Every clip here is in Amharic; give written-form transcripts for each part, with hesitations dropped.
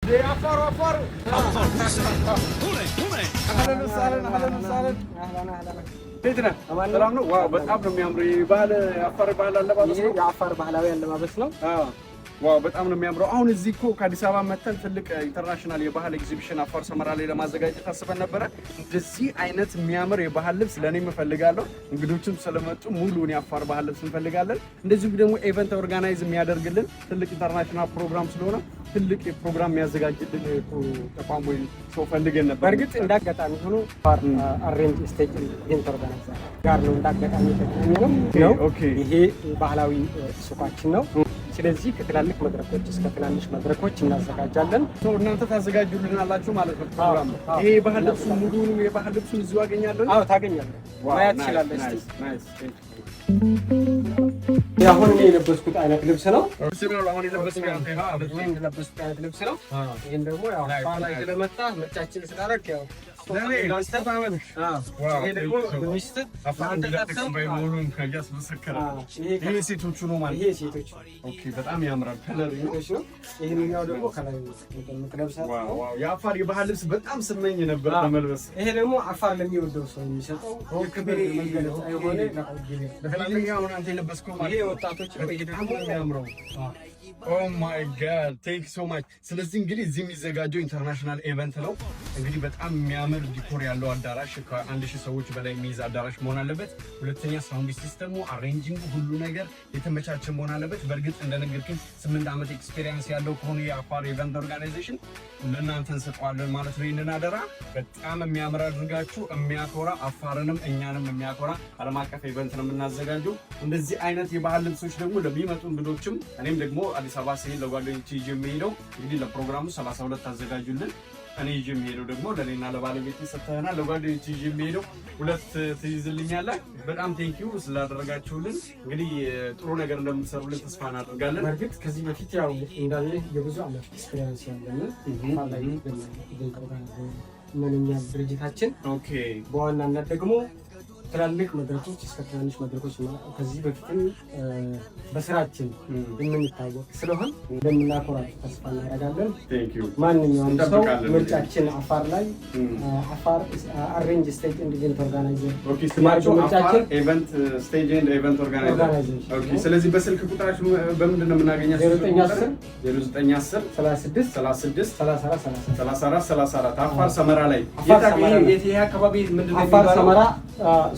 عفر اهلا وسهلا بيتنا سلام ነው ዋው በጣም ነው የሚያምረው ይባል አፋር ባህል አለባበስ ነው የአፋር ባህላዊ አለባበስ ነው ዋው በጣም ነው የሚያምረው አሁን እዚህ እኮ ከአዲስ አበባ መተን ትልቅ ኢንተርናሽናል የባህል ኤግዚቢሽን አፋር ሰመራ ላይ ለማዘጋጀት አስበን ነበር እንደዚህ አይነት የሚያምር የባህል ልብስ ለኔ መፈልጋለሁ እንግዶችም ስለመጡ ሙሉውን የአፋር ባህል ልብስ እንፈልጋለን እንደዚህ ደግሞ ኢቨንት ኦርጋናይዝ የሚያደርግልን ትልቅ ኢንተርናሽናል ፕሮግራም ስለሆነ ትልቅ ፕሮግራም የሚያዘጋጅልን ተቋም ወይ ሰው ፈልገን ነበር በርግጥ እንዳጋጣሚ ሆኖ አፋር አሬንጅ ስቴጅ ኢቨንት ኦርጋናይዘር ጋር ነው እንዳጋጣሚ ተገናኘነው ኦኬ ይሄ ባህላዊ ሱቃችን ነው ስለዚህ ከትላልቅ መድረኮች እስከ ትናንሽ መድረኮች እናዘጋጃለን ሰው እናንተ ታዘጋጁልናላችሁ ማለት ነው ፕሮግራም ይሄ ባህል ልብስ ሙሉውን የባህል ልብሱን እዚሁ አገኛለን አዎ ታገኛለህ ማየት ይችላል ናይስ ያሁን የለበስኩት አይነት ልብስ ነው አሁን የለበስኩት አይነት ልብስ ነው ይሄን ደግሞ ያው አፋር ላይ ስለመጣ ምርጫችን ስላደረክ ያው ይሄ ሴቶቹ ነው ማለት ይሄ ሴቶቹ ኦኬ በጣም ያምራል ከለር ነው ይሄኛው ደግሞ ከላይ የምትለብሳት የአፋር የባህል ልብስ በጣም ስመኝ ነበር ለመልበስ ይሄ ደግሞ አፋር ለሚወደው ሰው የሚሰጠው የክብር መገለጫ የሆነ ለማንኛውም አሁን አንተ የለበስከው ማለት ይሄ ወጣቶች በጣም ነው የሚያምረው Oh my god thank you so much ስለዚህ እንግዲህ እዚህ የሚዘጋጀው ኢንተርናሽናል ኢቨንት ነው እንግዲህ በጣም የሚያምር ዲኮር ያለው አዳራሽ ከ1000 ሰዎች በላይ የሚይዝ አዳራሽ መሆን አለበት ሁለተኛ ሳውንድ ሲስተሙ አሬንጂንግ ሁሉ ነገር የተመቻቸ መሆን አለበት በእርግጥ እንደነገርኩኝ 8 ዓመት ኤክስፒሪየንስ ያለው ከሆነ የአፋር ኢቨንት ኦርጋናይዜሽን ለእናንተ እንሰጣለን ማለት ነው ይሄንን አደራ በጣም የሚያምር አድርጋችሁ የሚያኮራ አፋርንም እኛንም የሚያኮራ ዓለም አቀፍ ኢቨንት ነው የምናዘጋጀው እንደዚህ አይነት የባህል ልብሶች ደግሞ ለሚመጡ እንግዶችም እኔም ደግሞ አዲስ አበባ ሲሄድ ለጓደኞቼ ይዤ የምሄደው እንግዲህ ለፕሮግራሙ 32 አዘጋጁልን እኔ ይዤ የምሄደው ደግሞ ለኔና ለባለቤቴ ሰጥተናል ለጓደኞቼ ይዤ የምሄደው ሁለት ትይዝልኛለህ በጣም ቴንኪው ስላደረጋችሁልን እንግዲህ ጥሩ ነገር እንደምትሰሩልን ተስፋ እናደርጋለን በርግጥ ከዚህ በፊት ያው እንዳለ የብዙ ዓመት ኤክስፒሪየንስ ያለን ላይ ምንኛ ድርጅታችን ኦኬ በዋናነት ደግሞ ትላልቅ መድረኮች እስከ ትናንሽ መድረኮች ከዚህ በፊትም በስራችን የምንታወቅ ስለሆነ እንደምናኮራችሁ ተስፋ እናደርጋለን ማንኛውም ሰው ምርጫችን አፋር ላይ አፋር አሬንጅ ስቴጅ ኤንድ ኢቨንት ኦርጋናይዘር ኦኬ ስማችሁ አፋር ኢቨንት ስቴጅ ኤንድ ኢቨንት ኦርጋናይዘር ኦኬ ስለዚህ በስልክ ቁጥራችሁ በምንድን ነው የምናገኛችሁ 0910 36 34 አፋር ሰመራ ላይ የት አካባቢ ምንድን ነው አፋር ሰመራ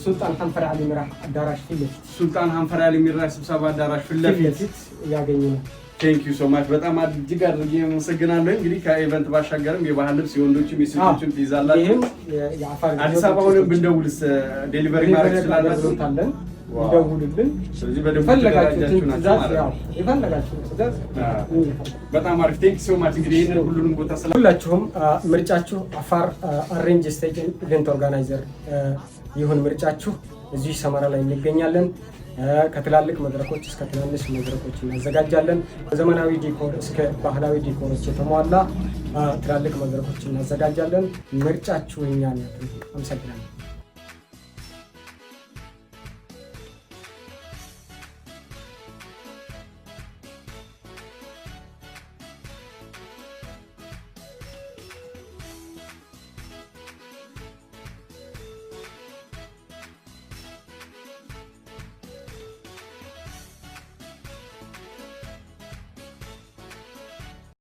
ሱልጣን ሀንፈር አሊ ሚራህ አዳራሽ ፊት ሱልጣን ሀንፈር አሊ ሚራህ ስብሰባ አዳራሽ ፊት ለፊት ያገኙና ቴንክ ዩ ሶ ማች በጣም እጅግ አድርጌ አመሰግናለሁ እንግዲህ ከኢቨንት ባሻገርም የባህል ልብስ የወንዶችም የሴቶችም ትይዛላችሁ ይሄም የአፋር አዲስ አበባ ሆነን ብንደውልስ ዴሊቨሪ ማድረግ ስላላችሁ ይደውሉልን ስለዚህ በደንብ ፈለጋችሁ ናችሁ ማለት ነው የፈለጋችሁ ትእዛዝ በጣም አሪፍ ቴንክ ዩ ሶ ማች እንግዲህ ይሄንን ሁሉንም ቦታ ሁላችሁም ምርጫችሁ አፋር አሬንጅ ስቴጅ ኢቨንት ኦርጋናይዘር ይሁን ምርጫችሁ እዚህ ሰመራ ላይ እንገኛለን ከትላልቅ መድረኮች እስከ ትናንሽ መድረኮች እናዘጋጃለን ከዘመናዊ ዲኮር እስከ ባህላዊ ዲኮሮች የተሟላ ትላልቅ መድረኮች እናዘጋጃለን ምርጫችሁ እኛ ነው አመሰግናለሁ